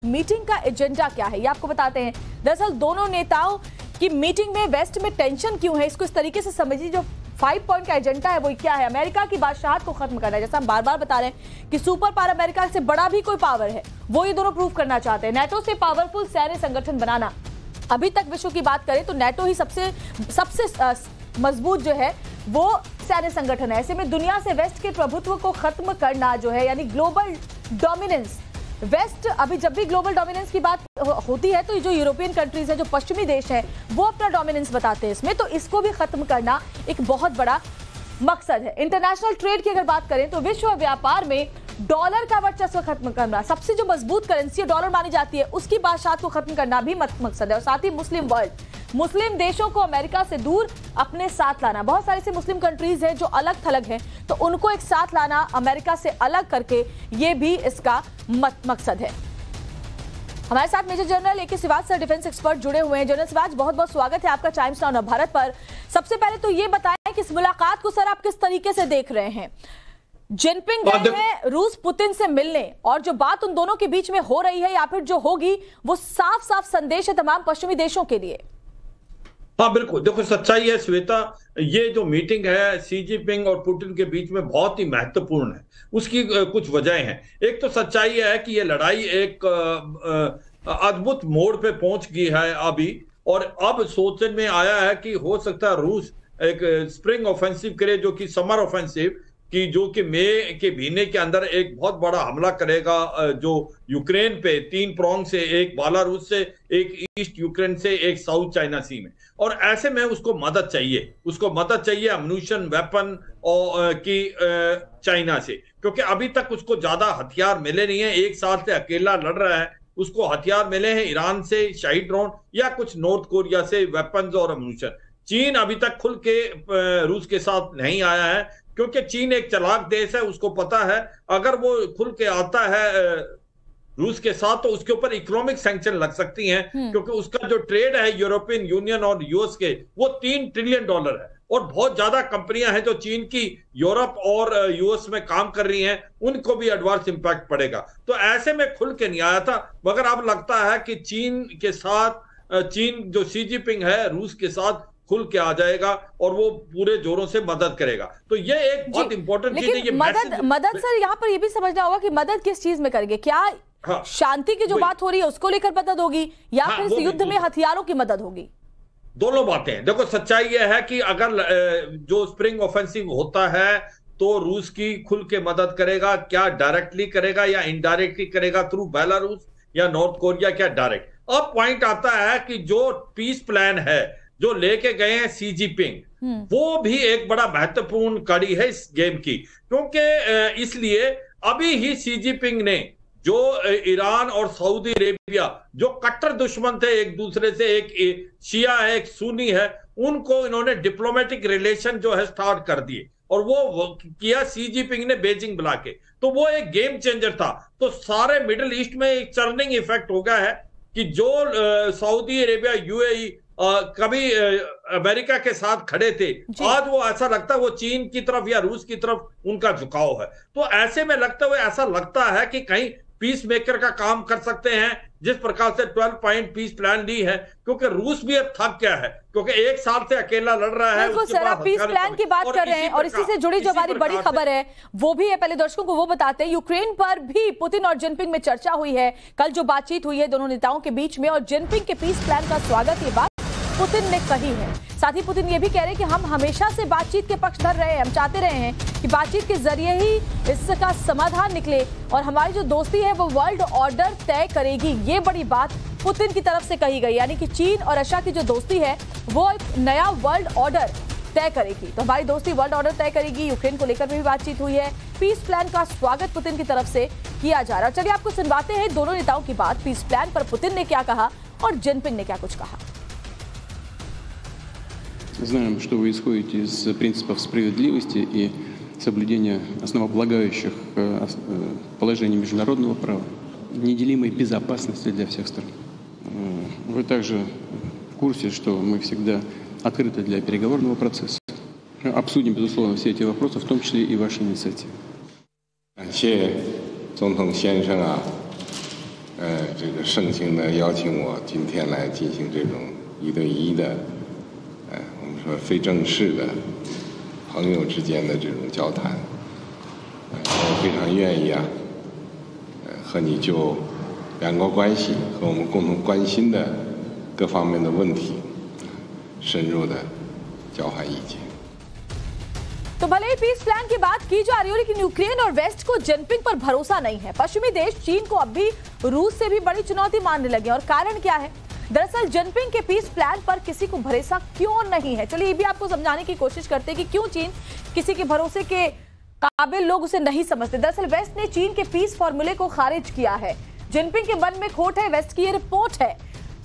Meeting का agenda क्या है, ये आपको बताते हैं। दरअसल दोनों नेताओं की मीटिंग में वेस्ट में टेंशन क्यों है, इसको इस तरीके से समझिए। जो 5 पॉइंट का एजेंडा है वो क्या है? अमेरिका की बादशाहत को खत्म करना है। जैसा हम बार बार बता रहे हैं कि सुपर पावर अमेरिका से बड़ा भी कोई पावर है, वो ये दोनों प्रूव करना चाहते हैं। नेटो से पावरफुल सैन्य संगठन बनाना। अभी तक विश्व की बात करें तो नेटो ही सबसे मजबूत जो है वो सैन्य संगठन है। ऐसे में दुनिया से वेस्ट के प्रभुत्व को खत्म करना जो है, यानी ग्लोबल डोमिनेंस। वेस्ट अभी जब भी ग्लोबल डोमिनेंस की बात होती है तो जो यूरोपियन कंट्रीज है, जो पश्चिमी देश है, वो अपना डोमिनेंस बताते हैं इसमें। तो इसको भी खत्म करना एक बहुत बड़ा मकसद है। इंटरनेशनल ट्रेड की अगर बात करें तो विश्व व्यापार में डॉलर का वर्चस्व खत्म करना, सबसे जो मजबूत करेंसी डॉलर मानी जाती है उसकी बादशाहत को खत्म करना भी मकसद है। और साथ ही मुस्लिम वर्ल्ड, मुस्लिम देशों को अमेरिका से दूर अपने साथ लाना। बहुत सारे से मुस्लिम कंट्रीज हैं जो अलग थलग हैं, तो उनको एक साथ लाना अमेरिका से अलग करके, ये भी इसका मकसद है। हमारे साथ major general A K. Siwach sir, defence expert, जुड़े हुए हैं। जनरल सिवाज, बहुत बहुत स्वागत है आपका टाइम्स नाउ भारत पर। सबसे पहले तो ये बताएं कि इस मुलाकात को सर आप किस तरीके से देख रहे हैं? जिनपिंग गए हैं रूस पुतिन से मिलने, और जो बात उन दोनों के बीच में हो रही है या फिर जो होगी, वो साफ साफ संदेश है तमाम पश्चिमी देशों के लिए। हाँ बिल्कुल, देखो सच्चाई है श्वेता, ये जो मीटिंग है शी जिनपिंग और पुतिन के बीच में बहुत ही महत्वपूर्ण है। उसकी कुछ वजहें हैं। एक तो सच्चाई है कि ये लड़ाई एक अद्भुत मोड़ पे पहुंच गई है अभी, और अब सोचने में आया है कि हो सकता है रूस एक स्प्रिंग ऑफेंसिव करे, जो कि समर ऑफेंसिव कि जो कि मई के महीने के अंदर एक बहुत बड़ा हमला करेगा जो यूक्रेन पे 3 प्रोंग से, एक बेलारूस से, एक ईस्ट यूक्रेन से, एक साउथ चाइना सी में। और ऐसे में उसको मदद चाहिए, अम्यूनिशन, वेपन और की चाइना से, क्योंकि अभी तक उसको ज्यादा हथियार मिले नहीं है। 1 साल से अकेला लड़ रहा है। उसको हथियार मिले हैं ईरान से, शाही ड्रोन, या कुछ नॉर्थ कोरिया से वेपन्स और अम्यूनिशन। चीन अभी तक खुल के रूस के साथ नहीं आया है, क्योंकि चीन एक चालाक देश है। उसको पता है अगर वो खुल के आता है रूस के साथ तो उसके ऊपर इकोनॉमिक सैंक्शन लग सकती हैं, क्योंकि उसका जो ट्रेड है यूरोपियन यूनियन और यूएस के, वो $3 ट्रिलियन है। और बहुत ज्यादा कंपनियां हैं जो चीन की यूरोप और यूएस में काम कर रही हैं, उनको भी एडवर्स इंपैक्ट पड़ेगा। तो ऐसे में खुल के नहीं आया था, मगर अब लगता है कि चीन जो शी जिनपिंग है रूस के साथ खुल के आ जाएगा और वो पूरे जोरों से मदद करेगा। तो ये एक बहुत इंपॉर्टेंट चीज है। ये मदद सर यहाँ पर ये भी समझना होगा कि मदद किस चीज में करेंगे? क्या शांति की जो बात हो रही है उसको लेकर मदद होगी, या फिर इस युद्ध में हथियारों की मदद होगी? दोनों बातें हैं। देखो सच्चाई यह है कि अगर जो स्प्रिंग ऑफेंसिव होता है तो रूस की खुल के मदद करेगा। क्या डायरेक्टली करेगा या इनडायरेक्टली करेगा, थ्रू बेलारूस या नॉर्थ कोरिया, क्या डायरेक्ट? अब पॉइंट आता है कि जो पीस प्लान है जो लेके गए हैं शी जिनपिंग, वो भी एक बड़ा महत्वपूर्ण कड़ी है इस गेम की, क्योंकि इसलिए अभी ही शी जिनपिंग ने जो ईरान और सऊदी अरेबिया जो कट्टर दुश्मन थे एक दूसरे से, एक शिया है एक सुन्नी है, उनको इन्होंने डिप्लोमेटिक रिलेशन जो है स्टार्ट कर दिए, और वो किया शी जिनपिंग ने बीजिंग बुला के। तो वो एक गेम चेंजर था। तो सारे मिडिल ईस्ट में एक चर्निंग इफेक्ट हो गया है कि जो सऊदी अरेबिया, यूएई कभी अमेरिका के साथ खड़े थे, आज वो ऐसा लगता है वो चीन की तरफ या रूस की तरफ उनका झुकाव है। तो ऐसे में ऐसा लगता है कि कहीं पीस मेकर का काम कर सकते हैं, जिस प्रकार से 12 पॉइंट पीस प्लान ली है, क्योंकि रूस भी अब थक गया है, क्योंकि 1 साल से अकेला लड़ रहा है। बिल्कुल सर, आप पीस प्लान की बात कर रहे हैं, और इसी से जुड़ी जो हमारी बड़ी खबर है वो भी है, पहले दर्शकों को वो बताते हैं। यूक्रेन पर भी पुतिन और जिनपिंग में चर्चा हुई है। कल जो बातचीत हुई है दोनों नेताओं के बीच में, और जिनपिंग के पीस प्लान का स्वागत, ये बात पुतिन ने कही है। साथ ही पुतिन ये भी कह रहे हैं कि हम हमेशा से बातचीत के पक्षधर रहे हैं, हम चाहते रहे हैं कि बातचीत के जरिए ही इसका समाधान निकले, और हमारी जो दोस्ती है वो वर्ल्ड ऑर्डर तय करेगी। ये बड़ी बात पुतिन की तरफ से कही गई, यानी कि चीन और रशिया की जो दोस्ती है वो एक नया वर्ल्ड ऑर्डर तय करेगी। तो हमारी दोस्ती वर्ल्ड ऑर्डर तय करेगी। यूक्रेन को लेकर भी बातचीत हुई है। पीस प्लान का स्वागत पुतिन की तरफ से किया जा रहा है। चलिए आपको सुनवाते हैं दोनों नेताओं की बात। पीस प्लान पर पुतिन ने क्या कहा और जिनपिंग ने क्या कुछ कहा। Знаем, что вы исходите из принципов справедливости и соблюдения основополагающих положений международного права, неделимой безопасности для всех сторон. Вы также в курсе, что мы всегда открыты для переговорного процесса. Обсудим, безусловно, все эти вопросы, в том числе и ваши инициативы. 谢总统先生啊，这个盛情的邀请我今天来进行这种1对1的，我们说非正式的朋友之间的这种交谈，我非常愿意啊，和你就两国关系和我们共同关心的各方面的问题深入的交换意见。तो भले ही पीस प्लान की बात की जा रही हो, लेकिन यूक्रेन और वेस्ट को जिनपिंग पर भरोसा नहीं है। पश्चिमी देश चीन को अब भी रूस से भी बड़ी चुनौती मानने लगे और कारण क्या है? दरअसल जिनपिंग के पीस प्लान पर किसी को भरोसा क्यों नहीं है? चलिए ये भी आपको समझाने की कोशिश करते हैं कि क्यों चीन किसी के भरोसे के काबिल लोग उसे नहीं समझते। दरअसल वेस्ट ने चीन के पीस फॉर्मूले को खारिज किया है। जिनपिंग के मन में खोट है, वेस्ट की ये रिपोर्ट है।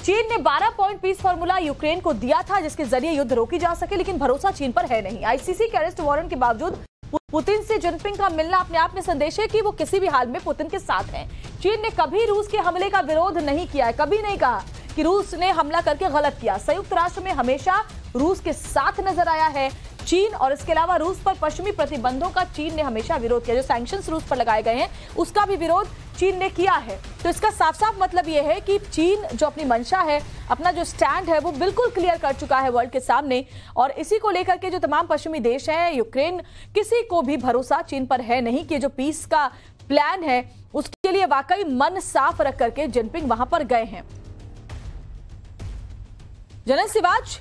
चीन ने 12 पॉइंट पीस फॉर्मूला यूक्रेन को दिया था जिसके जरिए युद्ध रोकी जा सके, लेकिन भरोसा चीन पर है नहीं। आईसीसी के अरेस्ट वारंट के बावजूद पुतिन से जिनपिंग का मिलना अपने आप में संदेश है कि वो किसी भी हाल में पुतिन के साथ हैं। चीन ने कभी रूस के हमले का विरोध नहीं किया है, कभी नहीं कहा कि रूस ने हमला करके गलत किया। संयुक्त राष्ट्र में हमेशा रूस के साथ नजर आया है चीन, और इसके अलावा रूस पर पश्चिमी प्रतिबंधों का चीन ने हमेशा विरोध किया। जो सैंक्शंस रूस पर लगाए गए हैं उसका भी विरोध चीन ने किया है। तो इसका साफ साफ मतलब यह है कि चीन जो अपनी मंशा है, अपना जो स्टैंड है, वो बिल्कुल क्लियर कर चुका है वर्ल्ड के सामने, और इसी को लेकर के जो तमाम पश्चिमी देश हैं, यूक्रेन, किसी को भी भरोसा चीन पर है नहीं कि जो पीस का प्लान है उसके लिए वाकई मन साफ रख करके जिनपिंग वहां पर गए हैं। जनरल सिवाच,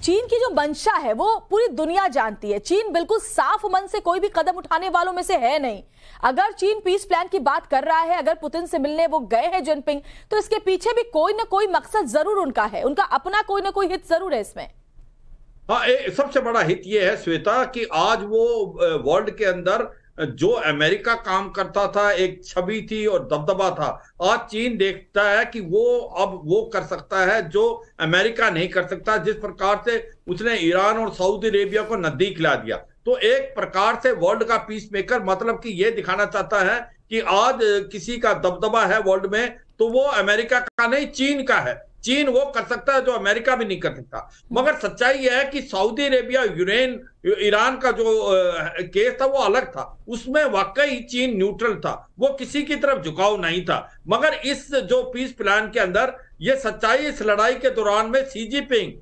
चीन की जो मंशा है वो पूरी दुनिया जानती है। चीन बिल्कुल साफ मन से कोई भी कदम उठाने वालों में से है नहीं। अगर चीन पीस प्लान की बात कर रहा है, अगर पुतिन से मिलने वो गए हैं जिनपिंग, तो इसके पीछे भी कोई ना कोई मकसद जरूर उनका है, उनका अपना कोई ना कोई हित जरूर है इसमें। हाँ, सबसे बड़ा हित ये है श्वेता कि आज वो वर्ल्ड के अंदर जो अमेरिका काम करता था, एक छवि थी और दबदबा था, आज चीन देखता है कि वो अब वो कर सकता है जो अमेरिका नहीं कर सकता। जिस प्रकार से उसने ईरान और सऊदी अरेबिया को नजदीक ला दिया, तो एक प्रकार से वर्ल्ड का पीस मेकर, मतलब कि ये दिखाना चाहता है कि आज किसी का दबदबा है वर्ल्ड में तो वो अमेरिका का नहीं, चीन का है। चीन वो कर सकता है जो अमेरिका भी नहीं कर सकता। मगर सच्चाई यह है कि सऊदी अरेबिया, ईरान का जो केस था वो अलग था, उसमें वाकई चीन न्यूट्रल था, वो किसी की तरफ झुकाव नहीं था। मगर इस जो पीस प्लान के अंदर ये सच्चाई, इस लड़ाई के दौरान में शी जिनपिंग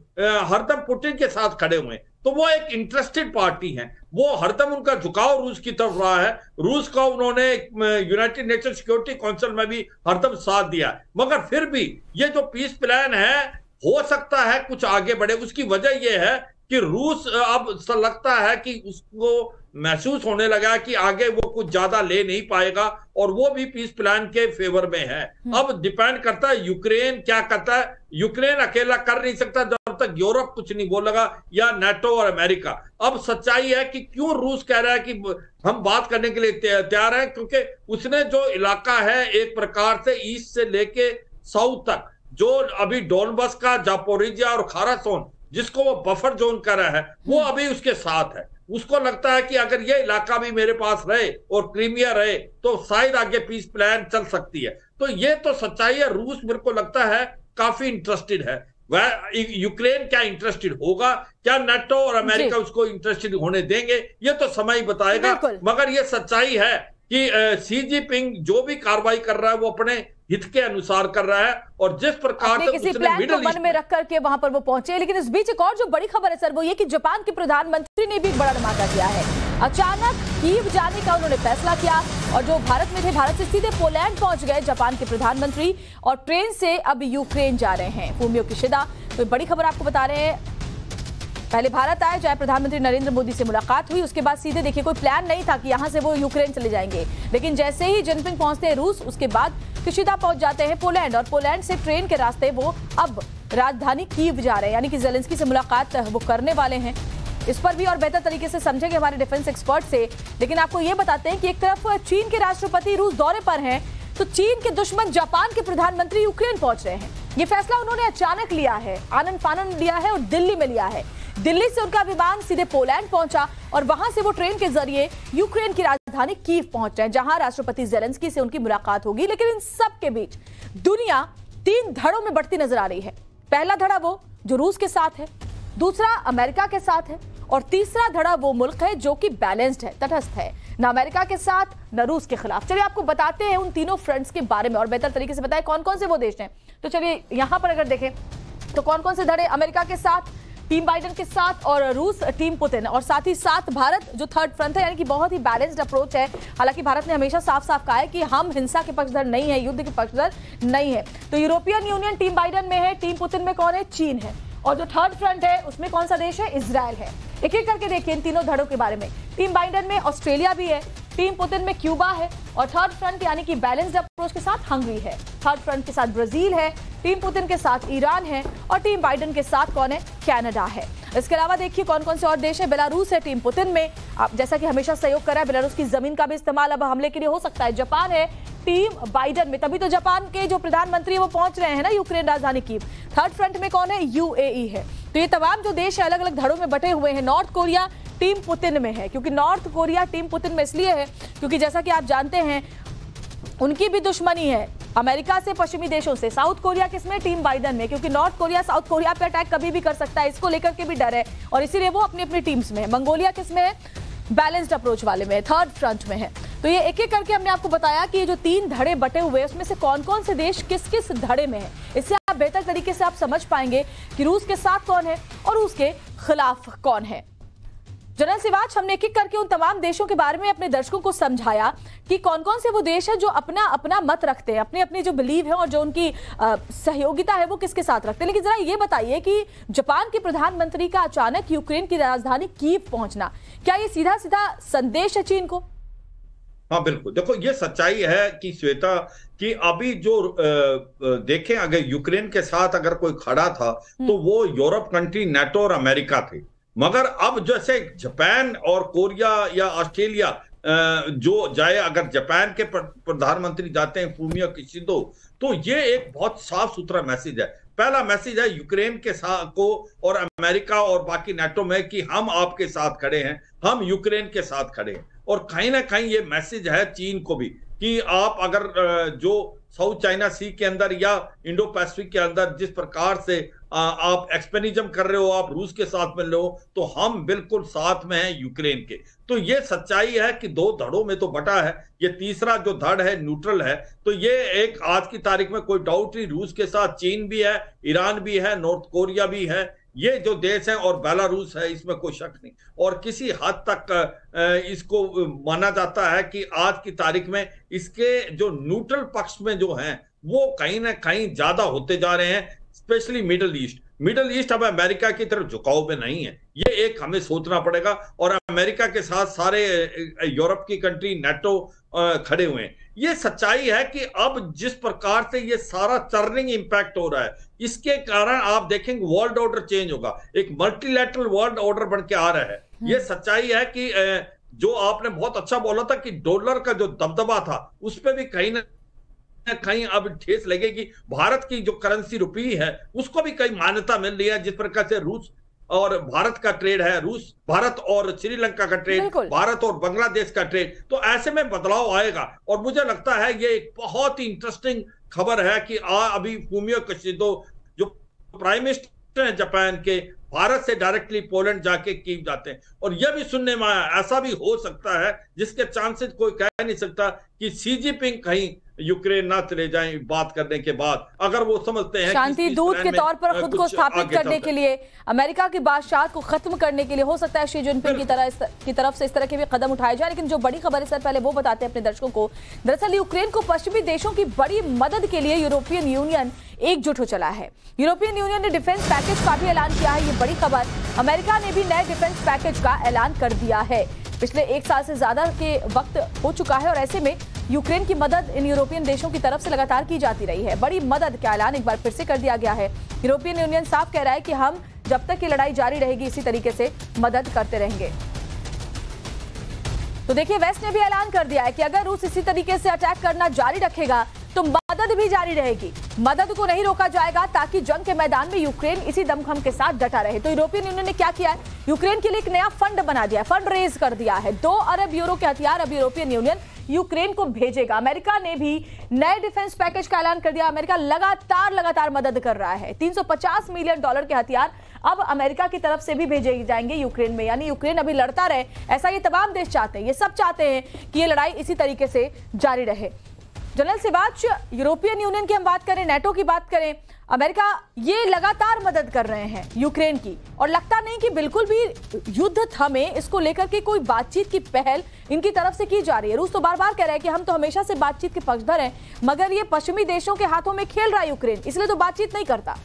हरदम पुतिन के साथ खड़े हुए, तो वो एक इंटरेस्टेड पार्टी है, वो हरदम उनका झुकाव रूस की तरफ रहा है। रूस का उन्होंने यूनाइटेड नेशन सिक्योरिटी काउंसिल में भी हरदम साथ दिया। मगर फिर भी ये जो पीस प्लान है हो सकता है कुछ आगे बढ़े। उसकी वजह यह है कि रूस अब लगता है कि उसको महसूस होने लगा कि आगे वो कुछ ज्यादा ले नहीं पाएगा, और वो भी पीस प्लान के फेवर में है। अब डिपेंड करता है यूक्रेन क्या करता है। यूक्रेन अकेला कर नहीं सकता जब तक यूरोप कुछ नहीं बोलेगा, या नाटो और अमेरिका। अब सच्चाई है कि क्यों रूस कह रहा है कि हम बात करने के लिए तैयार हैं, क्योंकि उसने जो इलाका है एक प्रकार से ईस्ट से लेके साउथ तक, जो अभी डोनबस का, जापोरिजिया और खारासोन जिसको वो बफर जोन कर रहा है, वो अभी उसके साथ है। उसको लगता है कि अगर ये इलाका भी मेरे पास रहे और क्रीमिया रहे तो शायद आगे पीस प्लान चल सकती है। तो ये तो सच्चाई है। रूस मेरे को लगता है काफी इंटरेस्टेड है। वह यूक्रेन क्या इंटरेस्टेड होगा, क्या नाटो और अमेरिका उसको इंटरेस्टेड होने देंगे, ये तो समय बताएगा। मगर ये सच्चाई है कि शी जिनपिंग जो भी कार्रवाई कर रहा है वो अपने हित के अनुसार कर रहा है, और जिस प्रकार से किसी प्लान को मन में रख करके वहां पर वो पहुंचे। लेकिन इस बीच एक और जो बड़ी खबर है सर, वो ये कि जापान के प्रधानमंत्री ने भी एक बड़ा धमाका किया है। अचानक कीव जाने का उन्होंने फैसला किया, और जो भारत में थे, भारत से सीधे पोलैंड पहुंच गए जापान के प्रधानमंत्री, और ट्रेन से अब यूक्रेन जा रहे हैं। फूमियो किशिदा, तो बड़ी खबर आपको बता रहे हैं। पहले भारत आए, जहां प्रधानमंत्री नरेंद्र मोदी से मुलाकात हुई, उसके बाद सीधे देखिए कोई प्लान नहीं था कि यहां से वो यूक्रेन चले जाएंगे। लेकिन जैसे ही जिनपिंग पहुंचते हैं रूस, उसके बाद किशिदा पहुंच जाते हैं पोलैंड, और पोलैंड से ट्रेन के रास्ते वो अब राजधानी कीव जा रहे हैं, यानी कि ज़ेलेंस्की से मुलाकात वो करने वाले हैं। इस पर भी और बेहतर तरीके से समझेंगे हमारे डिफेंस एक्सपर्ट से। लेकिन आपको ये बताते हैं कि एक तरफ चीन के राष्ट्रपति रूस दौरे पर हैं, तो चीन के दुश्मन जापान के प्रधानमंत्री यूक्रेन पहुंच रहे हैं। ये फैसला उन्होंने अचानक लिया है, आनन फानन लिया है और दिल्ली में लिया है। दिल्ली से उनका विमान सीधे पोलैंड पहुंचा, और वहां से वो ट्रेन के जरिए यूक्रेन की राजधानी कीव पहुंच रहे हैं, जहां राष्ट्रपति ज़ेलेंस्की से उनकी मुलाकात होगी। लेकिन इन सब के बीच दुनिया 3 धड़ों में बढ़ती नजर आ रही है। पहला धड़ा वो जो रूस के साथ है, दूसरा अमेरिका के साथ है, और तीसरा धड़ा वो मुल्क है जो कि बैलेंस्ड है, तटस्थ है। न अमेरिका के साथ न रूस के खिलाफ। चलिए आपको बताते हैं उन तीनों फ्रंट्स के बारे में और बेहतर तरीके से बताएं कौन कौन से वो देश हैं। तो चलिए यहां पर अगर देखें तो कौन कौन से धड़े, अमेरिका के साथ टीम बाइडेन के साथ और रूस टीम पुतिन, और साथ ही साथ भारत जो थर्ड फ्रंट है, यानी कि बहुत ही बैलेंस्ड अप्रोच है। हालांकि भारत ने हमेशा साफ साफ कहा है कि हम हिंसा के पक्षधर नहीं है, युद्ध के पक्षधर नहीं है। तो यूरोपियन यूनियन टीम बाइडेन में है, टीम पुतिन में कौन है? चीन है। और जो थर्ड फ्रंट है उसमें कौन सा देश है? इजराइल है। एक एक करके देखिए इन तीनों धड़ों के बारे में। टीम बाइडेन में ऑस्ट्रेलिया भी है, टीम पुतिन में क्यूबा है, और थर्ड फ्रंट यानी कि बैलेंस्ड अप्रोच के साथ हंगरी है। थर्ड फ्रंट के साथ ब्राजील है, टीम पुतिन के साथ ईरान है, और टीम बाइडेन के साथ कौन है? कनाडा है। इसके अलावा देखिए कौन कौन से और देश है। बेलारूस है टीम पुतिन में, अब जैसा कि हमेशा सहयोग कर रहा है, बेलारूस की जमीन का भी इस्तेमाल अब हमले के लिए हो सकता है। जापान है टीम बाइडेन में, तभी तो जापान के जो प्रधानमंत्री है वो पहुंच रहे हैं ना यूक्रेन राजधानी कीव। थर्ड फ्रंट में कौन है? यूएई है। तो ये तमाम जो देश है अलग अलग धड़ों में बटे हुए हैं। नॉर्थ कोरिया टीम पुतिन में है, क्योंकि नॉर्थ कोरिया टीम पुतिन में इसलिए है क्योंकि जैसा कि आप जानते हैं उनकी भी दुश्मनी है अमेरिका से, पश्चिमी देशों से। साउथ कोरिया किसमें? टीम बाइडेन में, क्योंकि नॉर्थ कोरिया साउथ कोरिया पे अटैक कभी भी कर सकता है, इसको लेकर के भी डर है और इसीलिए वो अपनी अपनी टीम्स में है। मंगोलिया किसमें है? बैलेंस्ड अप्रोच वाले में, थर्ड फ्रंट में है। तो ये एक एक करके हमने आपको बताया कि ये जो तीन धड़े बटे हुए हैं उसमें से कौन कौन से देश किस किस धड़े में है। इससे आप बेहतर तरीके से आप समझ पाएंगे कि रूस के साथ कौन है और रूस के खिलाफ कौन है। जनरल सिवाच, हमने एक एक करके उन तमाम देशों के बारे में अपने दर्शकों को समझाया कि कौन कौन से वो देश है जो अपना अपना मत रखते हैं, अपनी अपनी जो बिलीव है और जो उनकी सहयोगिता है वो किसके साथ रखते हैं। लेकिन जरा ये बताइए कि जापान के प्रधानमंत्री का अचानक यूक्रेन की राजधानी कीव पहुंचना, क्या ये सीधा सीधा संदेश है चीन को? हाँ बिल्कुल, देखो ये सच्चाई है कि श्वेता कि अभी जो देखें अगर यूक्रेन के साथ अगर कोई खड़ा था तो वो यूरोप कंट्री, नाटो और अमेरिका थे। मगर अब जैसे जापान और कोरिया या ऑस्ट्रेलिया जो जाए, अगर जापान के प्रधानमंत्री जाते हैं फूमियो किशिदो, तो ये एक बहुत साफ सुथरा मैसेज है। पहला मैसेज है यूक्रेन के साथ को और अमेरिका और बाकी नाटो में कि हम आपके साथ खड़े हैं, हम यूक्रेन के साथ खड़े हैं। और कहीं ना कहीं ये मैसेज है चीन को भी कि आप अगर जो साउथ चाइना सी के अंदर या इंडो पैसिफिक के अंदर जिस प्रकार से आप एक्सपेनिज्म कर रहे हो, आप रूस के साथ मिल रहे हो, तो हम बिल्कुल साथ में हैं यूक्रेन के। तो ये सच्चाई है कि दो धड़ों में तो बटा है, ये तीसरा जो धड़ है न्यूट्रल है। तो ये एक आज की तारीख में कोई डाउट नहीं, रूस के साथ चीन भी है, ईरान भी है, नॉर्थ कोरिया भी है, ये जो देश है, और बेलारूस है, इसमें कोई शक नहीं। और किसी हद तक इसको माना जाता है कि आज की तारीख में इसके जो न्यूट्रल पक्ष में जो हैं वो कहीं ना कहीं ज्यादा होते जा रहे हैं, स्पेशली मिडल ईस्ट अब अमेरिका की तरफ झुकाव में नहीं है, ये एक हमें सोचना पड़ेगा। और अमेरिका के साथ सारे यूरोप की कंट्री, नाटो खड़े हुए हैं। ये सच्चाई है कि अब जिस प्रकार से ये सारा टर्निंग इंपैक्ट हो रहा है, इसके कारण आप देखेंगे वर्ल्ड ऑर्डर चेंज होगा, एक मल्टीलैटरल वर्ल्ड ऑर्डर बन के आ रहा है। ये सच्चाई है कि जो आपने बहुत अच्छा बोला था कि डॉलर का जो दबदबा था उस पर भी कहीं ना कहीं अब ठेस लगेगी। भारत की जो करेंसी रुपी है उसको भी कई मान्यता मिल रही है, जिस प्रकार से रूस और भारत का ट्रेड है, रूस भारत और श्रीलंका का ट्रेड, भारत और बांग्लादेश का ट्रेड, तो ऐसे में बदलाव आएगा। और मुझे लगता है ये एक बहुत ही इंटरेस्टिंग खबर है कि अभी फूमियो किशिदो जो प्राइम मिनिस्टर हैं जापान के, भारत से डायरेक्टली पोलैंड जाके कीव जाते हैं। और यह भी सुनने में आया ऐसा भी हो सकता है, जिसके चांसेस कोई कह नहीं सकता, कि शी जिनपिंग कहीं यूक्रेन ना चले जाएं बात करने के बाद, अगर वो समझते हैं शांति दूत के तौर पर खुद को स्थापित करने के लिए, अमेरिका की बादशाहत को खत्म करने के लिए, हो सकता है शी जिनपिंग की तरफ से इस तरह के भी कदम उठाए जाए। लेकिन जो बड़ी खबर है सर पहले वो बताते हैं अपने दर्शकों को। दरअसल यूक्रेन को पश्चिमी देशों की बड़ी मदद के लिए यूरोपियन यूनियन एकजुट हो चला है। यूरोपियन यूनियन ने डिफेंस पैकेज का भी ऐलान किया है, ये बड़ी खबर। अमेरिका ने भी नए डिफेंस पैकेज का ऐलान कर दिया है। पिछले 1 साल से ज्यादा के वक्त हो चुका है और ऐसे में यूक्रेन की मदद इन यूरोपियन देशों की तरफ से लगातार की जाती रही है। बड़ी मदद का ऐलान एक बार फिर से कर दिया गया है। यूरोपियन यूनियन साफ कह रहा है कि हम जब तक ये लड़ाई जारी रहेगी इसी तरीके से मदद करते रहेंगे। तो देखिए वेस्ट ने भी ऐलान कर दिया है कि अगर रूस इसी तरीके से अटैक करना जारी रखेगा तो मदद भी जारी रहेगी, मदद को नहीं रोका जाएगा, ताकि जंग के मैदान में यूक्रेन इसी दमखम के साथ डटा रहे। तो यूरोपियन यूनियन ने क्या किया है, यूक्रेन के लिए एक नया फंड बना दिया, फंड रेज कर दिया है। 2 अरब यूरो के हथियार अब यूरोपियन यूनियन यूक्रेन को भेजेगा। अमेरिका ने भी नए डिफेंस पैकेज का ऐलान कर दिया। अमेरिका लगातार मदद कर रहा है। $350 मिलियन के हथियार अब अमेरिका की तरफ से भी भेजे जाएंगे यूक्रेन में, यानी यूक्रेन अभी लड़ता रहे, ऐसा ये तमाम देश चाहते हैं। ये सब चाहते हैं कि ये लड़ाई इसी तरीके से जारी रहे। जनरल सिवाच, यूरोपियन यूनियन की हम बात करें, नेटो की बात करें, अमेरिका ये लगातार मदद कर रहे हैं यूक्रेन की, और लगता नहीं कि बिल्कुल भी युद्ध थमे, इसको लेकर के कोई बातचीत की पहल इनकी तरफ से की जा रही है। रूस तो बार बार कह रहा है कि हम तो हमेशा से बातचीत के पक्षधर हैं, मगर ये पश्चिमी देशों के हाथों में खेल रहा है यूक्रेन, इसलिए तो बातचीत नहीं करता।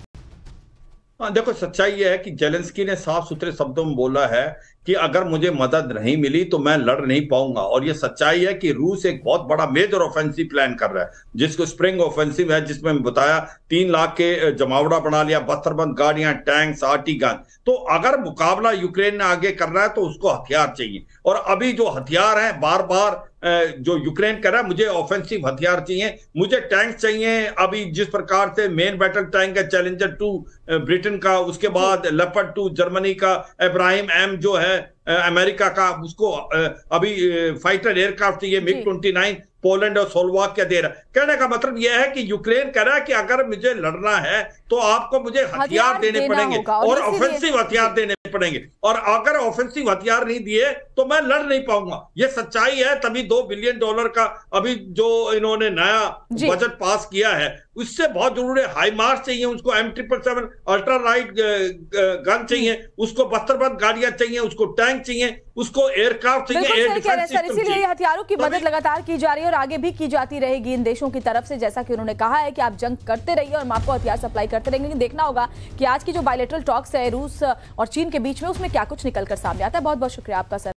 देखो, सच्चाई यह है कि जेलेंस्की ने साफ सुथरे शब्दों में बोला है कि अगर मुझे मदद नहीं मिली तो मैं लड़ नहीं पाऊंगा। और यह सच्चाई है कि रूस एक बहुत बड़ा मेजर ऑफेंसिव प्लान कर रहा है, जिसको स्प्रिंग ऑफेंसिव है, जिसमें बताया 3 लाख के जमावड़ा बना लिया, बस्तरबंद गाड़ियां, टैंक्स, आर्टी गन। तो अगर मुकाबला यूक्रेन ने आगे करना है तो उसको हथियार चाहिए, और अभी जो हथियार है बार बार जो यूक्रेन कर रहा है, मुझे ऑफेंसिव हथियार चाहिए, मुझे टैंक चाहिए। अभी जिस प्रकार से मेन बैटल टैंक है चैलेंजर 2 ब्रिटेन का, उसके बाद लेपर्ड 2 जर्मनी का, इब्राहिम एम जो है अमेरिका का, उसको अभी फाइटर एयरक्राफ्ट चाहिए, मिग 29 पोलैंड और स्लोवाकिया दे रहा है। कहने का मतलब यह है कि यूक्रेन कह रहा है कि अगर मुझे लड़ना है तो आपको मुझे हथियार देने पड़ेंगे, और ऑफेंसिव हथियार देने पड़ेंगे, और अगर ऑफेंसिव हथियार नहीं दिए तो मैं लड़ नहीं पाऊंगा। यह सच्चाई है। तभी $2 बिलियन का अभी जो इन्होंने नया बजट पास किया है, उससे बहुत जरूरी है। हाईमार्स चाहिए उसको, M777 अल्ट्रा लाइट गन चाहिए उसको, बस्तरबंद गाड़ियां चाहिए उसको, टैंक चाहिए उसको, एयरक्राफ्ट चाहिए, एयर डिफेंस सिस्टम चाहिए। इसीलिए हथियारों की मदद लगातार की जा रही है और आगे भी की जाती रहेगी इन देशों की तरफ से। जैसा कि उन्होंने कहा है कि आप जंग करते रहिए और हम आपको हथियार सप्लाई करते रहेंगे। देखना होगा कि आज की जो बायलैटरल टॉक्स है रूस और चीन के बीच में, उसमें क्या कुछ निकल कर सामने आता है। बहुत बहुत शुक्रिया आपका सर।